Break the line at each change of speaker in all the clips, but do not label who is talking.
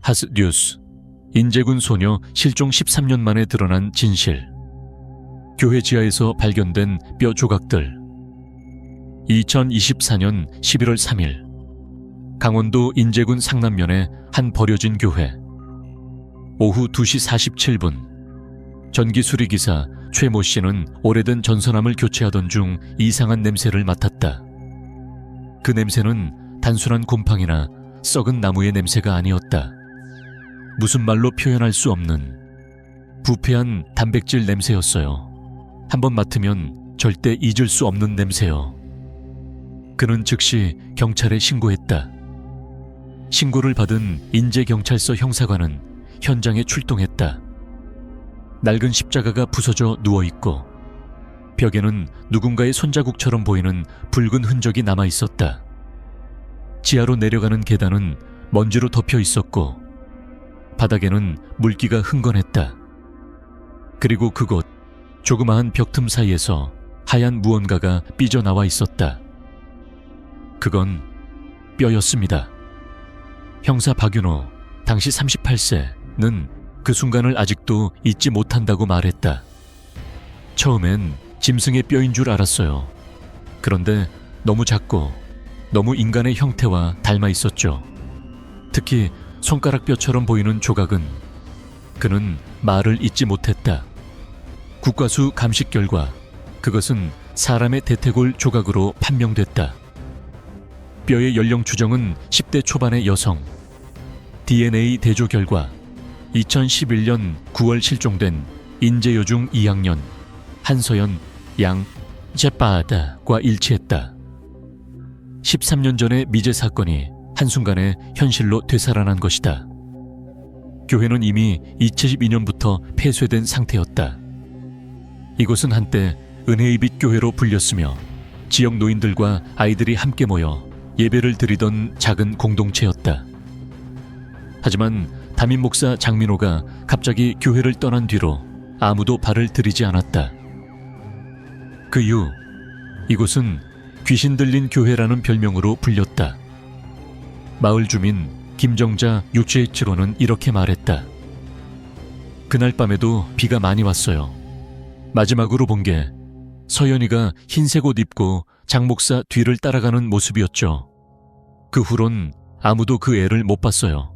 하스뉴스, 인제군 소녀 실종 13년 만에 드러난 진실. 교회 지하에서 발견된 뼈 조각들. 2024년 11월 3일 강원도 인제군 상남면의 한 버려진 교회. 오후 2시 47분 전기 수리기사 최모 씨는 오래된 전선암을 교체하던 중 이상한 냄새를 맡았다. 그 냄새는 단순한 곰팡이나 썩은 나무의 냄새가 아니었다. 무슨 말로 표현할 수 없는 부패한 단백질 냄새였어요. 한번 맡으면 절대 잊을 수 없는 냄새요. 그는 즉시 경찰에 신고했다. 신고를 받은 인제경찰서 형사관은 현장에 출동했다. 낡은 십자가가 부서져 누워있고 벽에는 누군가의 손자국처럼 보이는 붉은 흔적이 남아있었다. 지하로 내려가는 계단은 먼지로 덮여 있었고 바닥에는 물기가 흥건했다. 그리고 그곳 조그마한 벽틈 사이에서 하얀 무언가가 삐져나와 있었다. 그건 뼈였습니다. 형사 박윤호, 당시 38세는 그 순간을 아직도 잊지 못한다고 말했다. 처음엔 짐승의 뼈인 줄 알았어요. 그런데 너무 작고 너무 인간의 형태와 닮아 있었죠. 특히 손가락 뼈처럼 보이는 조각은 그는 말을 잊지 못했다. 국과수 감식 결과 그것은 사람의 대퇴골 조각으로 판명됐다. 뼈의 연령 추정은 10대 초반의 여성. DNA 대조 결과 2011년 9월 실종된 인제여중 2학년 한서연 양 제빠다과 일치했다. 13년 전의 미제 사건이 한순간에 현실로 되살아난 것이다. 교회는 이미 2012년부터 폐쇄된 상태였다. 이곳은 한때 은혜의 빛 교회로 불렸으며 지역 노인들과 아이들이 함께 모여 예배를 드리던 작은 공동체였다. 하지만 담임 목사 장민호가 갑자기 교회를 떠난 뒤로 아무도 발을 들이지 않았다. 그 이후 이곳은 귀신 들린 교회라는 별명으로 불렸다. 마을 주민 김정자 육지회치로는 이렇게 말했다. 그날 밤에도 비가 많이 왔어요. 마지막으로 본 게 서연이가 흰색 옷 입고 장 목사 뒤를 따라가는 모습이었죠. 그 후론 아무도 그 애를 못 봤어요.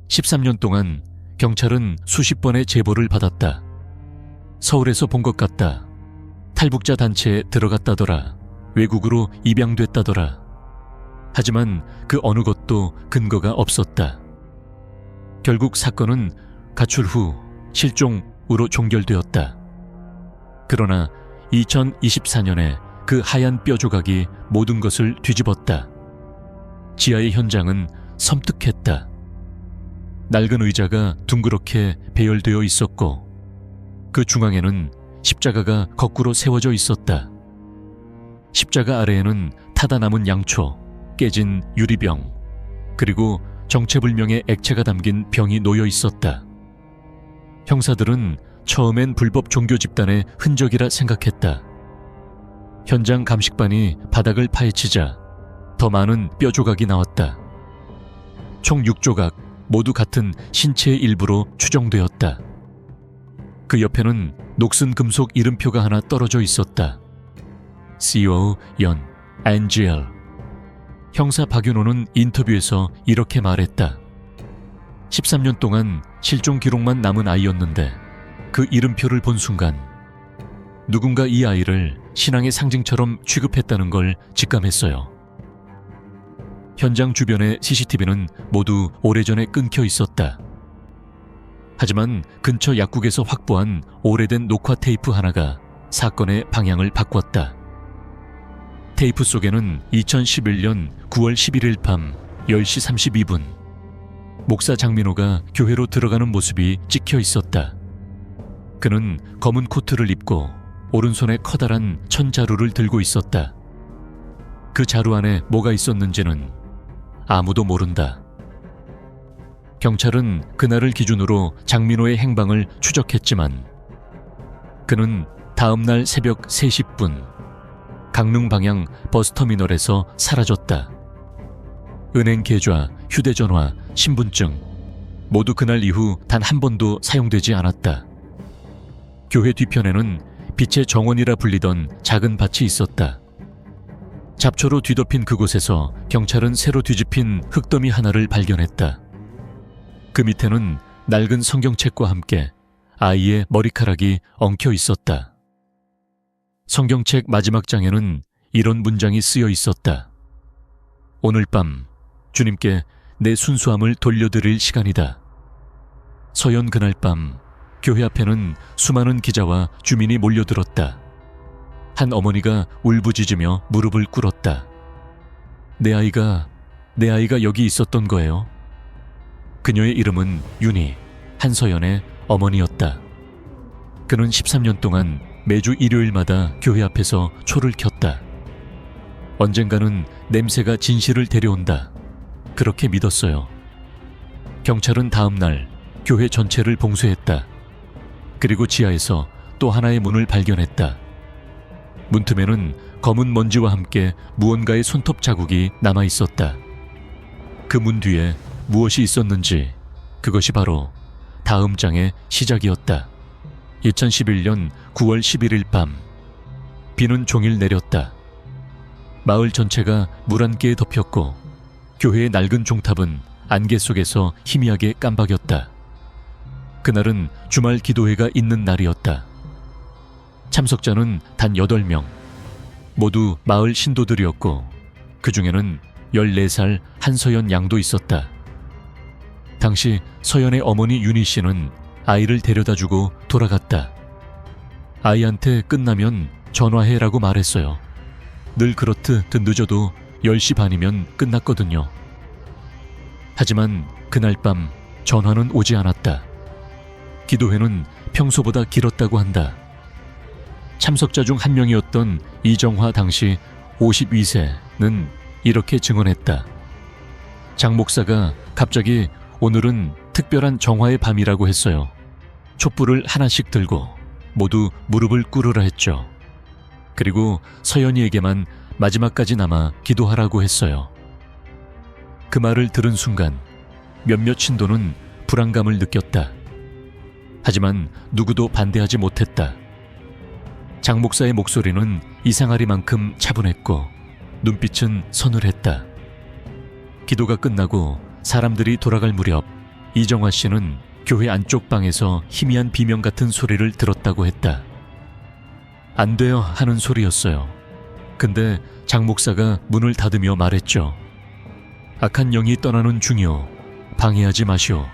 13년 동안 경찰은 수십 번의 제보를 받았다. 서울에서 본 것 같다. 탈북자 단체에 들어갔다더라. 외국으로 입양됐다더라. 하지만 그 어느 것도 근거가 없었다. 결국 사건은 가출 후 실종으로 종결되었다. 그러나 2024년에 그 하얀 뼈 조각이 모든 것을 뒤집었다. 지하의 현장은 섬뜩했다. 낡은 의자가 둥그렇게 배열되어 있었고 그 중앙에는 십자가가 거꾸로 세워져 있었다. 십자가 아래에는 타다 남은 양초, 깨진 유리병, 그리고 정체불명의 액체가 담긴 병이 놓여 있었다. 형사들은 처음엔 불법 종교 집단의 흔적이라 생각했다. 현장 감식반이 바닥을 파헤치자 더 많은 뼈 조각이 나왔다. 총 6조각 모두 같은 신체의 일부로 추정되었다. 그 옆에는 녹슨 금속 이름표가 하나 떨어져 있었다. CO 연 NGL. 형사 박윤호는 인터뷰에서 이렇게 말했다. 13년 동안 실종 기록만 남은 아이였는데 그 이름표를 본 순간 누군가 이 아이를 신앙의 상징처럼 취급했다는 걸 직감했어요. 현장 주변의 CCTV는 모두 오래전에 끊겨 있었다. 하지만 근처 약국에서 확보한 오래된 녹화 테이프 하나가 사건의 방향을 바꿨다. 테이프 속에는 2011년 9월 11일 밤 10시 32분 목사 장민호가 교회로 들어가는 모습이 찍혀 있었다. 그는 검은 코트를 입고 오른손에 커다란 천자루를 들고 있었다. 그 자루 안에 뭐가 있었는지는 아무도 모른다. 경찰은 그날을 기준으로 장민호의 행방을 추적했지만 그는 다음날 새벽 3시 분 강릉 방향 버스터미널에서 사라졌다. 은행 계좌, 휴대전화, 신분증 모두 그날 이후 단 한 번도 사용되지 않았다. 교회 뒤편에는 빛의 정원이라 불리던 작은 밭이 있었다. 잡초로 뒤덮인 그곳에서 경찰은 새로 뒤집힌 흙더미 하나를 발견했다. 그 밑에는 낡은 성경책과 함께 아이의 머리카락이 엉켜 있었다. 성경책 마지막 장에는 이런 문장이 쓰여 있었다. 오늘 밤 주님께 내 순수함을 돌려드릴 시간이다. 서연 그날 밤 교회 앞에는 수많은 기자와 주민이 몰려들었다. 한 어머니가 울부짖으며 무릎을 꿇었다. 내 아이가 여기 있었던 거예요. 그녀의 이름은 윤희, 한서연의 어머니였다. 그는 13년 동안 매주 일요일마다 교회 앞에서 초를 켰다. 언젠가는 냄새가 진실을 데려온다. 그렇게 믿었어요. 경찰은 다음 날 교회 전체를 봉쇄했다. 그리고 지하에서 또 하나의 문을 발견했다. 문틈에는 검은 먼지와 함께 무언가의 손톱 자국이 남아 있었다. 그 문 뒤에 무엇이 있었는지 그것이 바로 다음 장의 시작이었다. 2011년 9월 11일 밤 비는 종일 내렸다. 마을 전체가 물 한 개에 덮였고 교회의 낡은 종탑은 안개 속에서 희미하게 깜박였다. 그날은 주말 기도회가 있는 날이었다. 참석자는 단 8명, 모두 마을 신도들이었고 그 중에는 14살 한서연 양도 있었다. 당시 서연의 어머니 윤희 씨는 아이를 데려다주고 돌아갔다. 아이한테 끝나면 전화해라고 말했어요. 늘 그렇듯 늦어도 10시 반이면 끝났거든요. 하지만 그날 밤 전화는 오지 않았다. 기도회는 평소보다 길었다고 한다. 참석자 중 한 명이었던 이정화 당시 52세는 이렇게 증언했다. 장 목사가 갑자기 오늘은 특별한 정화의 밤이라고 했어요. 촛불을 하나씩 들고 모두 무릎을 꿇으라 했죠. 그리고 서연이에게만 마지막까지 남아 기도하라고 했어요. 그 말을 들은 순간 몇몇 신도는 불안감을 느꼈다. 하지만 누구도 반대하지 못했다. 장 목사의 목소리는 이상하리만큼 차분했고 눈빛은 서늘했다. 기도가 끝나고 사람들이 돌아갈 무렵 이정화 씨는 교회 안쪽 방에서 희미한 비명 같은 소리를 들었다고 했다. 안 돼요 하는 소리였어요. 근데 장 목사가 문을 닫으며 말했죠. 악한 영이 떠나는 중이오. 방해하지 마시오.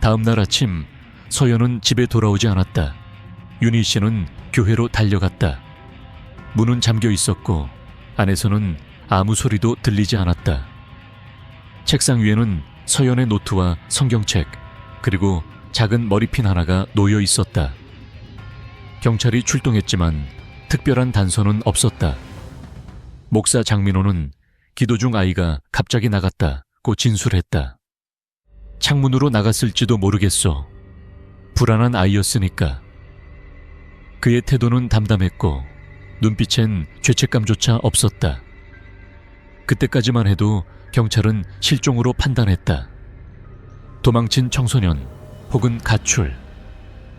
다음 날 아침 서연은 집에 돌아오지 않았다. 윤희 씨는 교회로 달려갔다. 문은 잠겨 있었고 안에서는 아무 소리도 들리지 않았다. 책상 위에는 서연의 노트와 성경책 그리고 작은 머리핀 하나가 놓여 있었다. 경찰이 출동했지만 특별한 단서는 없었다. 목사 장민호는 기도 중 아이가 갑자기 나갔다고 진술했다. 창문으로 나갔을지도 모르겠어. 불안한 아이였으니까. 그의 태도는 담담했고 눈빛엔 죄책감조차 없었다. 그때까지만 해도 경찰은 실종으로 판단했다. 도망친 청소년 혹은 가출.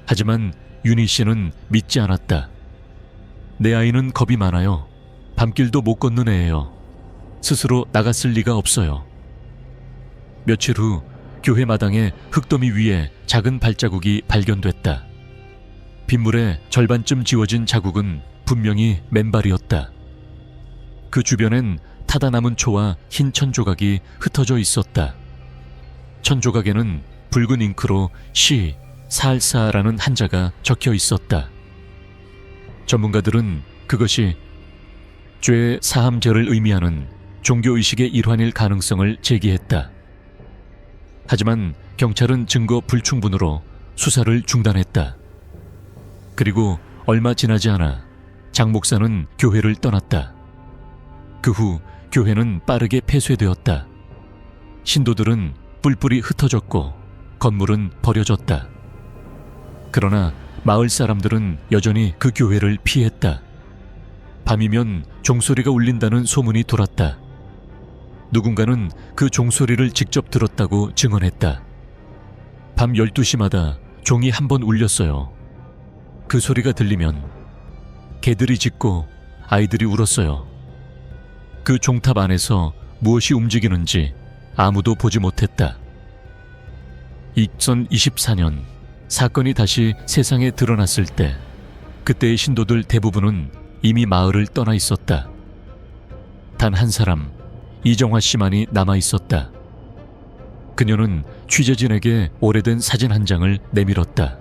하지만 윤희 씨는 믿지 않았다. 내 아이는 겁이 많아요. 밤길도 못 걷는 애예요. 스스로 나갔을 리가 없어요. 며칠 후 교회 마당에 흙더미 위에 작은 발자국이 발견됐다. 빗물에 절반쯤 지워진 자국은 분명히 맨발이었다. 그 주변엔 타다 남은 초와 흰 천조각이 흩어져 있었다. 천조각에는 붉은 잉크로 시, 살사라는 한자가 적혀 있었다. 전문가들은 그것이 죄 사함절을 의미하는 종교의식의 일환일 가능성을 제기했다. 하지만 경찰은 증거 불충분으로 수사를 중단했다. 그리고 얼마 지나지 않아 장 목사는 교회를 떠났다. 그 후 교회는 빠르게 폐쇄되었다. 신도들은 뿔뿔이 흩어졌고 건물은 버려졌다. 그러나 마을 사람들은 여전히 그 교회를 피했다. 밤이면 종소리가 울린다는 소문이 돌았다. 누군가는 그 종소리를 직접 들었다고 증언했다. 밤 12시마다 종이 한 번 울렸어요. 그 소리가 들리면 개들이 짖고 아이들이 울었어요. 그 종탑 안에서 무엇이 움직이는지 아무도 보지 못했다. 2024년 사건이 다시 세상에 드러났을 때 그때의 신도들 대부분은 이미 마을을 떠나 있었다. 단 한 사람, 이정화 씨만이 남아 있었다. 그녀는 취재진에게 오래된 사진 한 장을 내밀었다.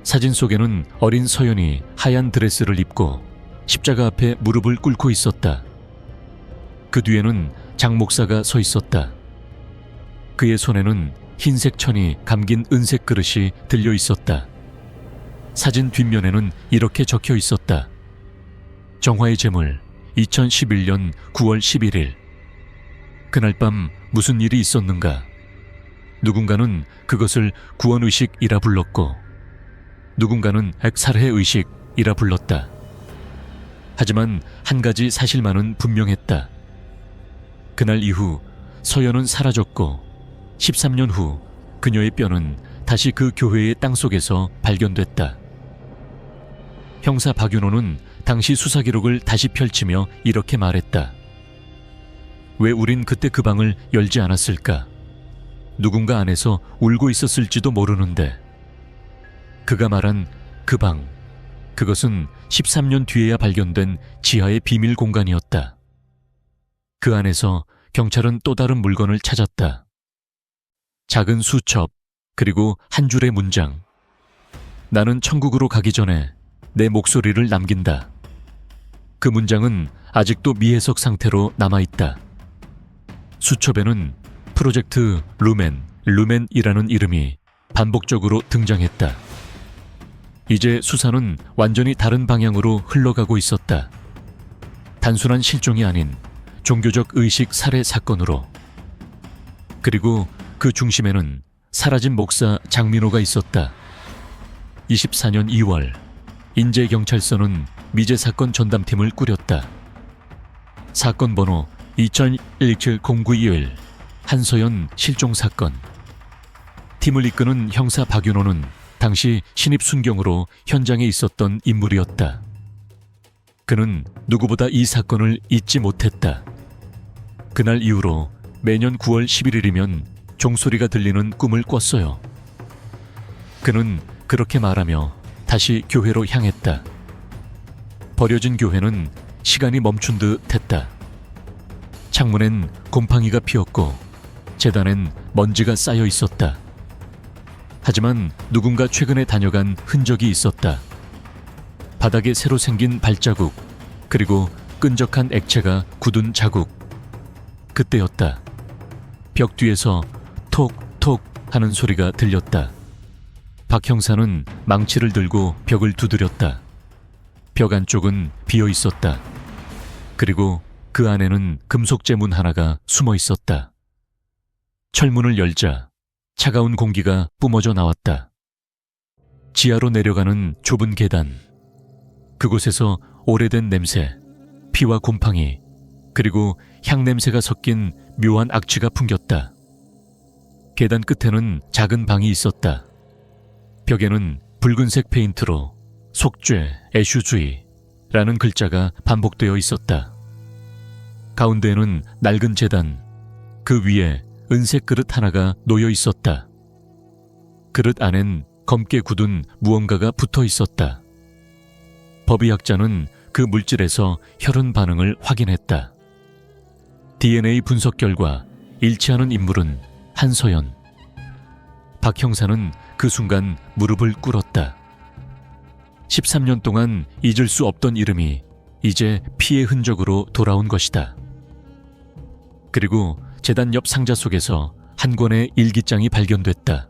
사진 속에는 어린 서연이 하얀 드레스를 입고 십자가 앞에 무릎을 꿇고 있었다. 그 뒤에는 장 목사가 서 있었다. 그의 손에는 흰색 천이 감긴 은색 그릇이 들려 있었다. 사진 뒷면에는 이렇게 적혀 있었다. 정화의 제물 2011년 9월 11일. 그날 밤 무슨 일이 있었는가? 누군가는 그것을 구원의식이라 불렀고 누군가는 살해의식이라 불렀다. 하지만 한 가지 사실만은 분명했다. 그날 이후 서연은 사라졌고 13년 후 그녀의 뼈는 다시 그 교회의 땅속에서 발견됐다. 형사 박윤호는 당시 수사 기록을 다시 펼치며 이렇게 말했다. 왜 우린 그때 그 방을 열지 않았을까? 누군가 안에서 울고 있었을지도 모르는데. 그가 말한 그 방, 그것은 13년 뒤에야 발견된 지하의 비밀 공간이었다. 그 안에서 경찰은 또 다른 물건을 찾았다. 작은 수첩, 그리고 한 줄의 문장. 나는 천국으로 가기 전에 내 목소리를 남긴다. 그 문장은 아직도 미해석 상태로 남아있다. 수첩에는 프로젝트 루멘이라는 이름이 반복적으로 등장했다. 이제 수사는 완전히 다른 방향으로 흘러가고 있었다. 단순한 실종이 아닌 종교적 의식 살해 사건으로. 그리고 그 중심에는 사라진 목사 장민호가 있었다. 24년 2월 인제경찰서는 미제 사건 전담팀을 꾸렸다. 사건 번호 2017-0921 한서연 실종 사건. 팀을 이끄는 형사 박윤호는 당시 신입 순경으로 현장에 있었던 인물이었다. 그는 누구보다 이 사건을 잊지 못했다. 그날 이후로 매년 9월 11일이면 종소리가 들리는 꿈을 꿨어요. 그는 그렇게 말하며 다시 교회로 향했다. 버려진 교회는 시간이 멈춘 듯 했다. 창문엔 곰팡이가 피었고 재단엔 먼지가 쌓여 있었다. 하지만 누군가 최근에 다녀간 흔적이 있었다. 바닥에 새로 생긴 발자국, 그리고 끈적한 액체가 굳은 자국. 그때였다. 벽 뒤에서 톡톡 하는 소리가 들렸다. 박 형사는 망치를 들고 벽을 두드렸다. 벽 안쪽은 비어 있었다. 그리고 그 안에는 금속 제문 하나가 숨어 있었다. 철문을 열자 차가운 공기가 뿜어져 나왔다. 지하로 내려가는 좁은 계단. 그곳에서 오래된 냄새, 피와 곰팡이, 그리고 향냄새가 섞인 묘한 악취가 풍겼다. 계단 끝에는 작은 방이 있었다. 벽에는 붉은색 페인트로 속죄, 애슈주의라는 글자가 반복되어 있었다. 가운데에는 낡은 제단, 그 위에 은색 그릇 하나가 놓여 있었다. 그릇 안엔 검게 굳은 무언가가 붙어 있었다. 법의학자는 그 물질에서 혈흔 반응을 확인했다. DNA 분석 결과 일치하는 인물은 한서연. 박 형사는 그 순간 무릎을 꿇었다. 13년 동안 잊을 수 없던 이름이 이제 피의 흔적으로 돌아온 것이다. 그리고 재단 옆 상자 속에서 한 권의 일기장이 발견됐다.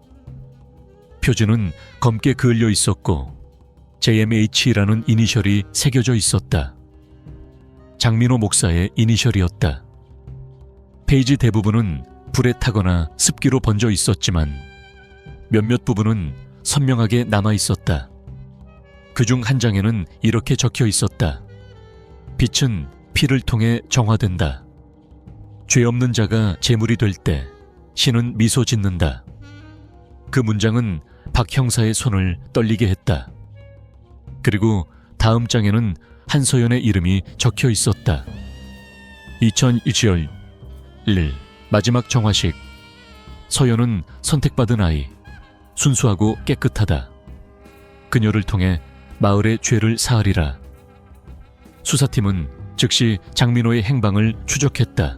표지는 검게 그을려 있었고 JMH라는 이니셜이 새겨져 있었다. 장민호 목사의 이니셜이었다. 페이지 대부분은 불에 타거나 습기로 번져 있었지만 몇몇 부분은 선명하게 남아 있었다. 그중 한 장에는 이렇게 적혀 있었다. 빛은 피를 통해 정화된다. 죄 없는 자가 제물이 될 때 신은 미소 짓는다. 그 문장은 박 형사의 손을 떨리게 했다. 그리고 다음 장에는 한서연의 이름이 적혀 있었다. 2001년 1일 마지막 정화식. 서연은 선택받은 아이, 순수하고 깨끗하다. 그녀를 통해 마을의 죄를 사하리라. 수사팀은 즉시 장민호의 행방을 추적했다.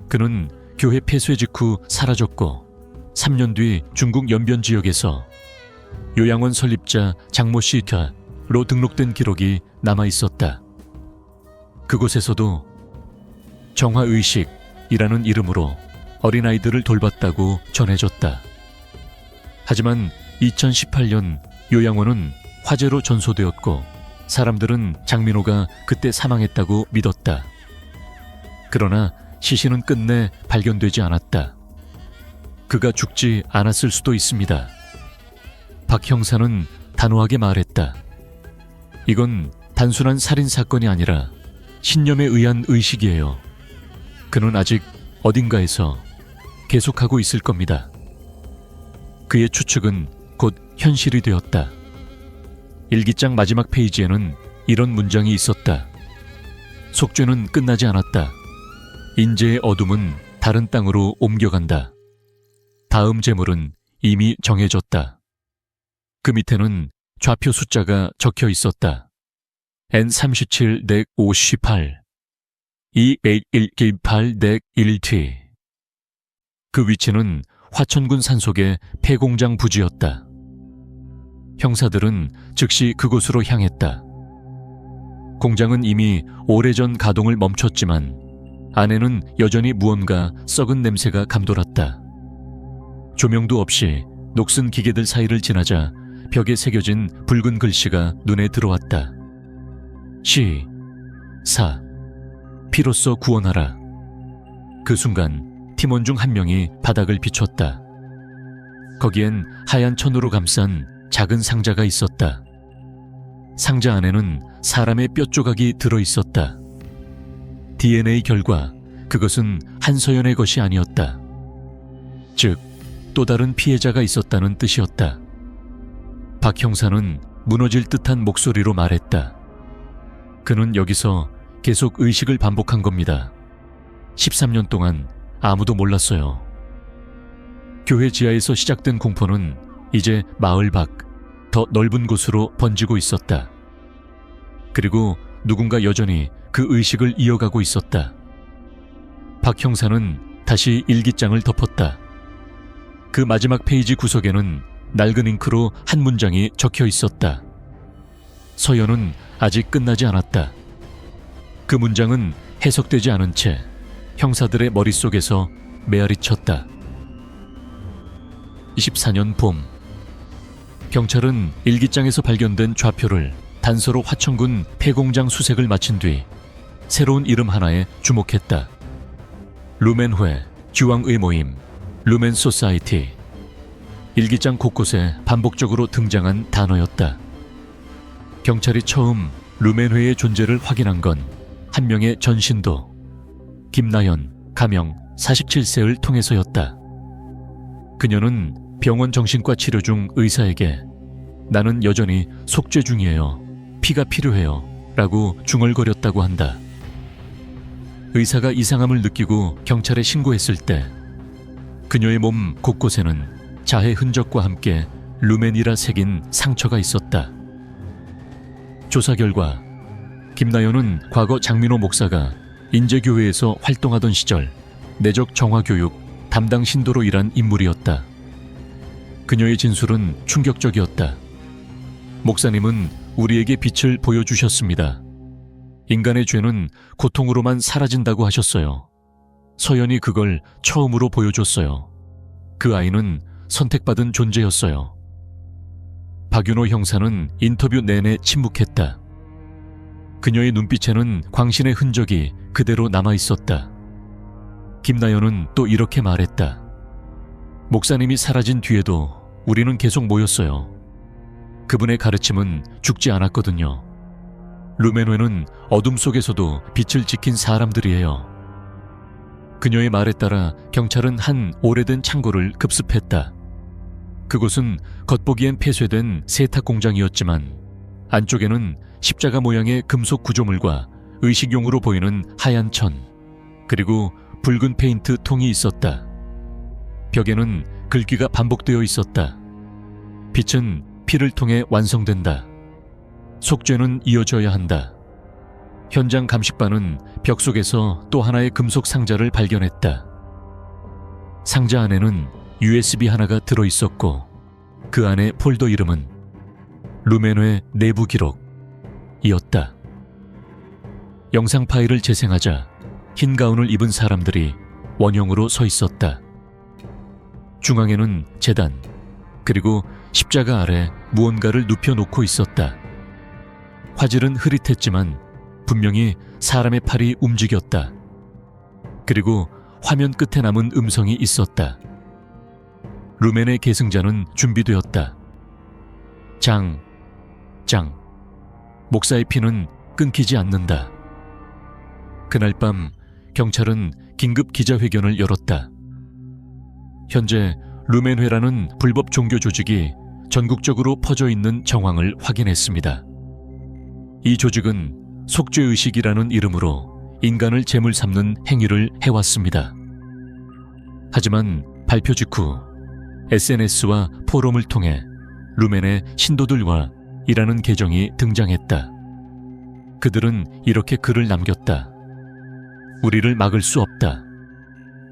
그는 교회 폐쇄 직후 사라졌고 3년 뒤 중국 연변 지역에서 요양원 설립자 장모 씨가로 등록된 기록이 남아 있었다. 그곳에서도 정화의식이라는 이름으로 어린아이들을 돌봤다고 전해졌다. 하지만 2018년 요양원은 화재로 전소되었고 사람들은 장민호가 그때 사망했다고 믿었다. 그러나 시신은 끝내 발견되지 않았다. 그가 죽지 않았을 수도 있습니다. 박 형사는 단호하게 말했다. 이건 단순한 살인 사건이 아니라 신념에 의한 의식이에요. 그는 아직 어딘가에서 계속하고 있을 겁니다. 그의 추측은 곧 현실이 되었다. 일기장 마지막 페이지에는 이런 문장이 있었다. 속죄는 끝나지 않았다. 인재의 어둠은 다른 땅으로 옮겨간다. 다음 제물은 이미 정해졌다. 그 밑에는 좌표 숫자가 적혀 있었다. N37-58 21118-1T. 그 위치는 화천군 산속의 폐공장 부지였다. 형사들은 즉시 그곳으로 향했다. 공장은 이미 오래전 가동을 멈췄지만 안에는 여전히 무언가 썩은 냄새가 감돌았다. 조명도 없이 녹슨 기계들 사이를 지나자 벽에 새겨진 붉은 글씨가 눈에 들어왔다. 시, 사, 피로써 구원하라. 그 순간 팀원 중 한 명이 바닥을 비췄다. 거기엔 하얀 천으로 감싼 작은 상자가 있었다. 상자 안에는 사람의 뼈 조각이 들어있었다. DNA 결과 그것은 한서연의 것이 아니었다. 즉, 또 다른 피해자가 있었다는 뜻이었다. 박 형사는 무너질 듯한 목소리로 말했다. 그는 여기서 계속 의식을 반복한 겁니다. 13년 동안 아무도 몰랐어요. 교회 지하에서 시작된 공포는 이제 마을 밖, 더 넓은 곳으로 번지고 있었다. 그리고 누군가 여전히 그 의식을 이어가고 있었다. 박 형사는 다시 일기장을 덮었다. 그 마지막 페이지 구석에는 낡은 잉크로 한 문장이 적혀 있었다. 서연은 아직 끝나지 않았다. 그 문장은 해석되지 않은 채 형사들의 머릿속에서 메아리 쳤다. 24년 봄, 경찰은 일기장에서 발견된 좌표를 단서로 화천군 폐공장 수색을 마친 뒤 새로운 이름 하나에 주목했다. 루멘회, 주왕의 모임, 루멘 소사이티. 일기장 곳곳에 반복적으로 등장한 단어였다. 경찰이 처음 루멘회의 존재를 확인한 건 한 명의 전신도 김나연, 가명 47세를 통해서였다. 그녀는 병원 정신과 치료 중 의사에게 나는 여전히 속죄 중이에요. 피가 필요해요. 라고 중얼거렸다고 한다. 의사가 이상함을 느끼고 경찰에 신고했을 때 그녀의 몸 곳곳에는 자해 흔적과 함께 루멘이라 새긴 상처가 있었다. 조사 결과 김나연은 과거 장민호 목사가 인제교회에서 활동하던 시절 내적 정화교육 담당 신도로 일한 인물이었다. 그녀의 진술은 충격적이었다. 목사님은 우리에게 빛을 보여주셨습니다. 인간의 죄는 고통으로만 사라진다고 하셨어요. 서연이 그걸 처음으로 보여줬어요. 그 아이는 선택받은 존재였어요. 박윤호 형사는 인터뷰 내내 침묵했다. 그녀의 눈빛에는 광신의 흔적이 그대로 남아있었다. 김나연은 또 이렇게 말했다. 목사님이 사라진 뒤에도 우리는 계속 모였어요. 그분의 가르침은 죽지 않았거든요. 루멘회는 어둠 속에서도 빛을 지킨 사람들이에요. 그녀의 말에 따라 경찰은 한 오래된 창고를 급습했다. 그곳은 겉보기엔 폐쇄된 세탁 공장이었지만 안쪽에는 십자가 모양의 금속 구조물과 의식용으로 보이는 하얀 천, 그리고 붉은 페인트 통이 있었다. 벽에는 글귀가 반복되어 있었다. 빛은 피를 통해 완성된다. 속죄는 이어져야 한다. 현장 감식반은 벽 속에서 또 하나의 금속 상자를 발견했다. 상자 안에는 USB 하나가 들어있었고 그 안에 폴더 이름은 루메노의 내부 기록이었다. 영상 파일을 재생하자 흰 가운을 입은 사람들이 원형으로 서 있었다. 중앙에는 제단, 그리고 십자가 아래 무언가를 눕혀놓고 있었다. 화질은 흐릿했지만 분명히 사람의 팔이 움직였다. 그리고 화면 끝에 남은 음성이 있었다. 루멘의 계승자는 준비되었다. 장. 목사의 피는 끊기지 않는다. 그날 밤 경찰은 긴급 기자회견을 열었다. 현재 루멘회라는 불법 종교 조직이 전국적으로 퍼져 있는 정황을 확인했습니다. 이 조직은 속죄의식이라는 이름으로 인간을 제물 삼는 행위를 해왔습니다. 하지만 발표 직후 SNS와 포럼을 통해 루멘의 신도들과 이라는 계정이 등장했다. 그들은 이렇게 글을 남겼다. 우리를 막을 수 없다.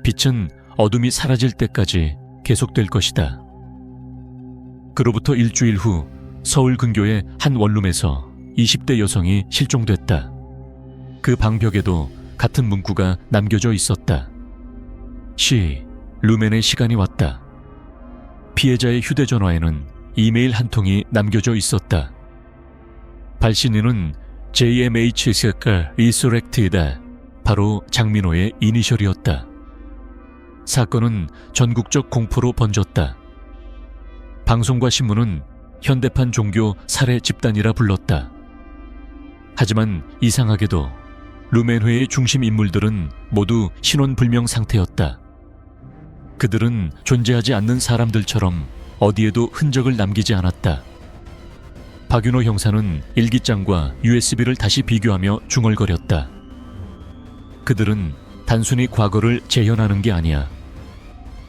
빛은 어둠이 사라질 때까지 계속될 것이다. 그로부터 일주일 후 서울 근교의 한 원룸에서 20대 여성이 실종됐다. 그 방벽에도 같은 문구가 남겨져 있었다. 루멘의 시간이 왔다. 피해자의 휴대전화에는 이메일 한 통이 남겨져 있었다. 발신인은 JMHS가 리소렉트이다. 바로 장민호의 이니셜이었다. 사건은 전국적 공포로 번졌다. 방송과 신문은 현대판 종교 살해 집단이라 불렀다. 하지만 이상하게도 루멘회의 중심 인물들은 모두 신원불명 상태였다. 그들은 존재하지 않는 사람들처럼 어디에도 흔적을 남기지 않았다. 박윤호 형사는 일기장과 USB를 다시 비교하며 중얼거렸다. 그들은 단순히 과거를 재현하는 게 아니야.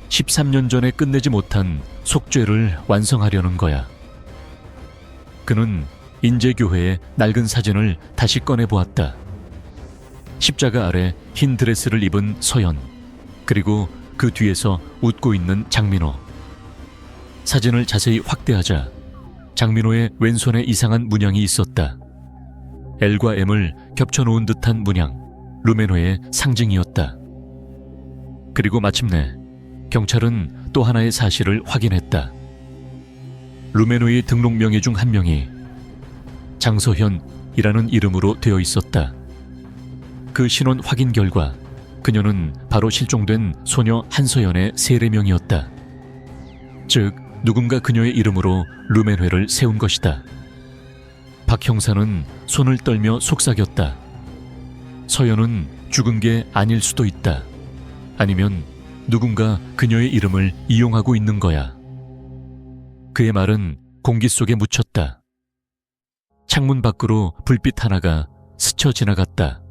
13년 전에 끝내지 못한 속죄를 완성하려는 거야. 그는 인제교회의 낡은 사진을 다시 꺼내보았다. 십자가 아래 흰 드레스를 입은 서연, 그리고 그 뒤에서 웃고 있는 장민호. 사진을 자세히 확대하자 장민호의 왼손에 이상한 문양이 있었다. L과 M을 겹쳐놓은 듯한 문양, 루멘회의 상징이었다. 그리고 마침내 경찰은 또 하나의 사실을 확인했다. 루멘회의 등록 명의 중 한 명이 장서현이라는 이름으로 되어 있었다. 그 신원 확인 결과 그녀는 바로 실종된 소녀 한서연의 세례명이었다. 즉 누군가 그녀의 이름으로 루멘회를 세운 것이다. 박 형사는 손을 떨며 속삭였다. 서연은 죽은 게 아닐 수도 있다. 아니면 누군가 그녀의 이름을 이용하고 있는 거야. 그의 말은 공기 속에 묻혔다. 창문 밖으로 불빛 하나가 스쳐 지나갔다.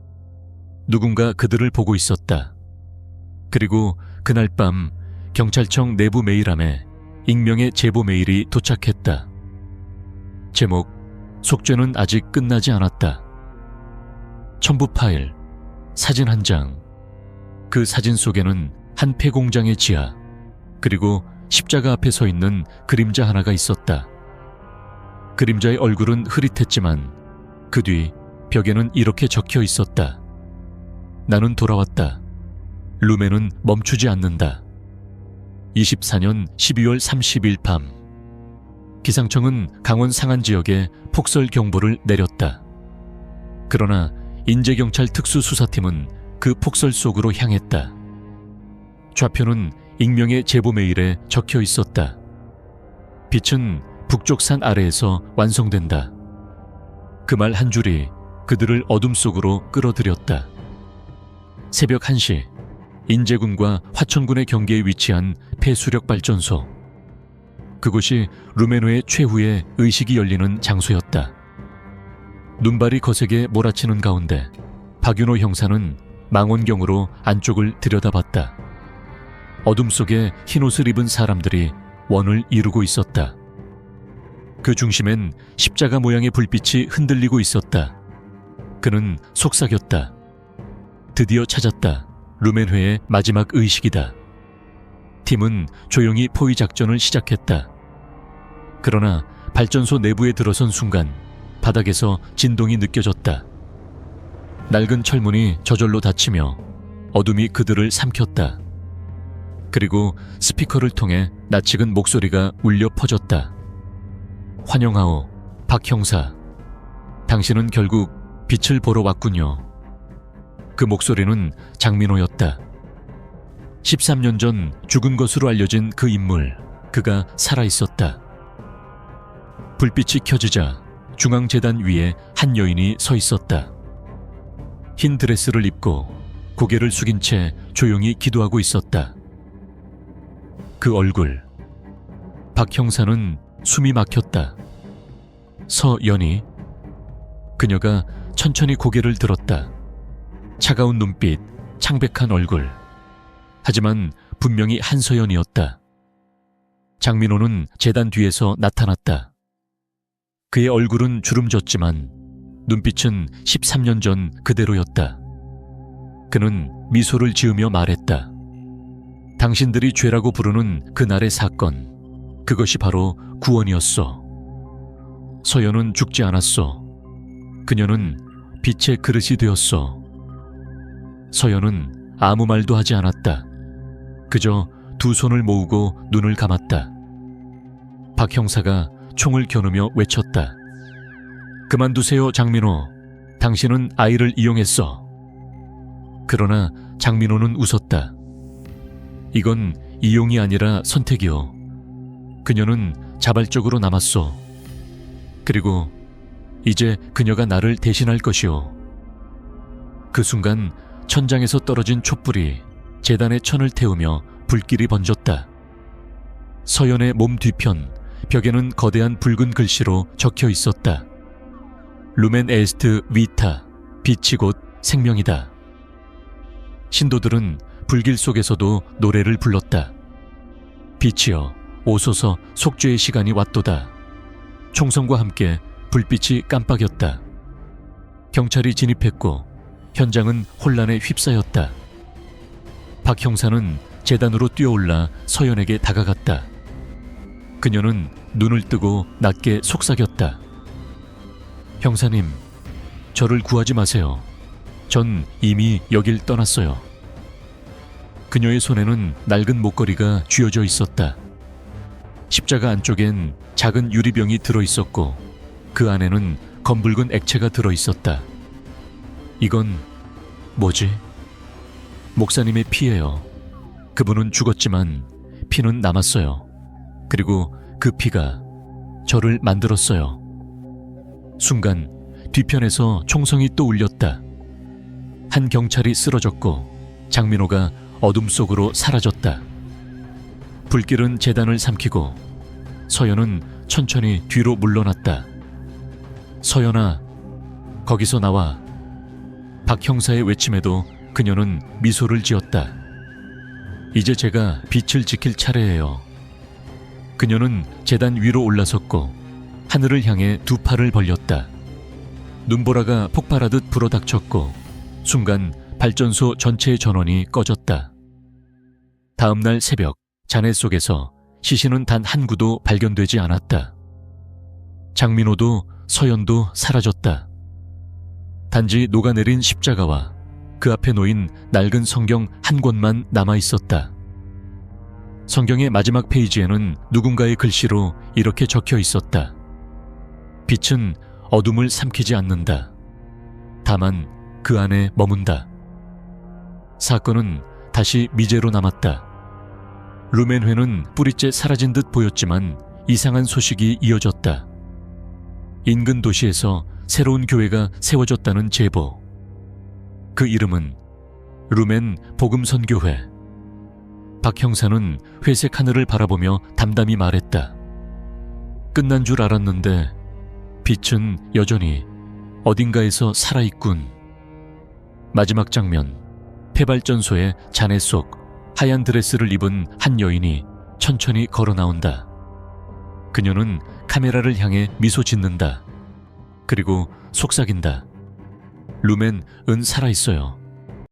누군가 그들을 보고 있었다. 그리고 그날 밤 경찰청 내부 메일함에 익명의 제보 메일이 도착했다. 제목, 속죄는 아직 끝나지 않았다. 첨부 파일, 사진 한 장. 그 사진 속에는 한 폐공장의 지하, 그리고 십자가 앞에 서 있는 그림자 하나가 있었다. 그림자의 얼굴은 흐릿했지만 그 뒤 벽에는 이렇게 적혀 있었다. 나는 돌아왔다. 루멘은 멈추지 않는다. 24년 12월 30일 밤 기상청은 강원 상안 지역에 폭설 경보를 내렸다. 그러나 인제경찰 특수수사팀은 그 폭설 속으로 향했다. 좌표는 익명의 제보 메일에 적혀 있었다. 빛은 북쪽 산 아래에서 완성된다. 그 말 한 줄이 그들을 어둠 속으로 끌어들였다. 새벽 1시 인제군과 화천군의 경계에 위치한 폐수력 발전소. 그곳이 루멘회의 최후의 의식이 열리는 장소였다. 눈발이 거세게 몰아치는 가운데 박윤호 형사는 망원경으로 안쪽을 들여다봤다. 어둠 속에 흰옷을 입은 사람들이 원을 이루고 있었다. 그 중심엔 십자가 모양의 불빛이 흔들리고 있었다. 그는 속삭였다. 드디어 찾았다. 루멘회의 마지막 의식이다. 팀은 조용히 포위 작전을 시작했다. 그러나 발전소 내부에 들어선 순간 바닥에서 진동이 느껴졌다. 낡은 철문이 저절로 닫히며 어둠이 그들을 삼켰다. 그리고 스피커를 통해 낯익은 목소리가 울려 퍼졌다. 환영하오, 박 형사. 당신은 결국 빛을 보러 왔군요. 그 목소리는 장민호였다. 13년 전 죽은 것으로 알려진 그 인물, 그가 살아있었다. 불빛이 켜지자 중앙재단 위에 한 여인이 서 있었다. 흰 드레스를 입고 고개를 숙인 채 조용히 기도하고 있었다. 그 얼굴. 박 형사는 숨이 막혔다. 서연이. 그녀가 천천히 고개를 들었다. 차가운 눈빛, 창백한 얼굴. 하지만 분명히 한서연이었다. 장민호는 재단 뒤에서 나타났다. 그의 얼굴은 주름졌지만 눈빛은 13년 전 그대로였다. 그는 미소를 지으며 말했다. 당신들이 죄라고 부르는 그날의 사건, 그것이 바로 구원이었어. 서연은 죽지 않았어. 그녀는 빛의 그릇이 되었어. 서연은 아무 말도 하지 않았다. 그저 두 손을 모으고 눈을 감았다. 박 형사가 총을 겨누며 외쳤다. 그만두세요, 장민호. 당신은 아이를 이용했어. 그러나 장민호는 웃었다. 이건 이용이 아니라 선택이요. 그녀는 자발적으로 남았어. 그리고 이제 그녀가 나를 대신할 것이요. 그 순간 천장에서 떨어진 촛불이 재단의 천을 태우며 불길이 번졌다. 서연의 몸 뒤편 벽에는 거대한 붉은 글씨로 적혀 있었다. 루멘 에스트 위타, 빛이 곧 생명이다. 신도들은 불길 속에서도 노래를 불렀다. 빛이여, 오소서, 속죄의 시간이 왔도다. 총성과 함께 불빛이 깜빡였다. 경찰이 진입했고 현장은 혼란에 휩싸였다. 박 형사는 재단으로 뛰어올라 서연에게 다가갔다. 그녀는 눈을 뜨고 낮게 속삭였다. 형사님, 저를 구하지 마세요. 전 이미 여길 떠났어요. 그녀의 손에는 낡은 목걸이가 쥐어져 있었다. 십자가 안쪽엔 작은 유리병이 들어있었고 그 안에는 검붉은 액체가 들어있었다. 이건 뭐지? 목사님의 피예요. 그분은 죽었지만 피는 남았어요. 그리고 그 피가 저를 만들었어요. 순간 뒤편에서 총성이 또 울렸다. 한 경찰이 쓰러졌고 장민호가 어둠 속으로 사라졌다. 불길은 재단을 삼키고 서연은 천천히 뒤로 물러났다. 서연아, 거기서 나와. 박 형사의 외침에도 그녀는 미소를 지었다. 이제 제가 빛을 지킬 차례예요. 그녀는 재단 위로 올라섰고 하늘을 향해 두 팔을 벌렸다. 눈보라가 폭발하듯 불어닥쳤고 순간 발전소 전체의 전원이 꺼졌다. 다음 날 새벽 잔해 속에서 시신은 단 한 구도 발견되지 않았다. 장민호도 서연도 사라졌다. 단지 녹아내린 십자가와 그 앞에 놓인 낡은 성경 한 권만 남아있었다. 성경의 마지막 페이지에는 누군가의 글씨로 이렇게 적혀 있었다. 빛은 어둠을 삼키지 않는다. 다만 그 안에 머문다. 사건은 다시 미제로 남았다. 루멘회는 뿌리째 사라진 듯 보였지만 이상한 소식이 이어졌다. 인근 도시에서 새로운 교회가 세워졌다는 제보. 그 이름은 루멘 복음선교회. 박 형사는 회색 하늘을 바라보며 담담히 말했다. 끝난 줄 알았는데 빛은 여전히 어딘가에서 살아있군. 마지막 장면, 폐발전소의 잔해 속 하얀 드레스를 입은 한 여인이 천천히 걸어 나온다. 그녀는 카메라를 향해 미소 짓는다. 그리고 속삭인다. 루멘 은 살아있어요.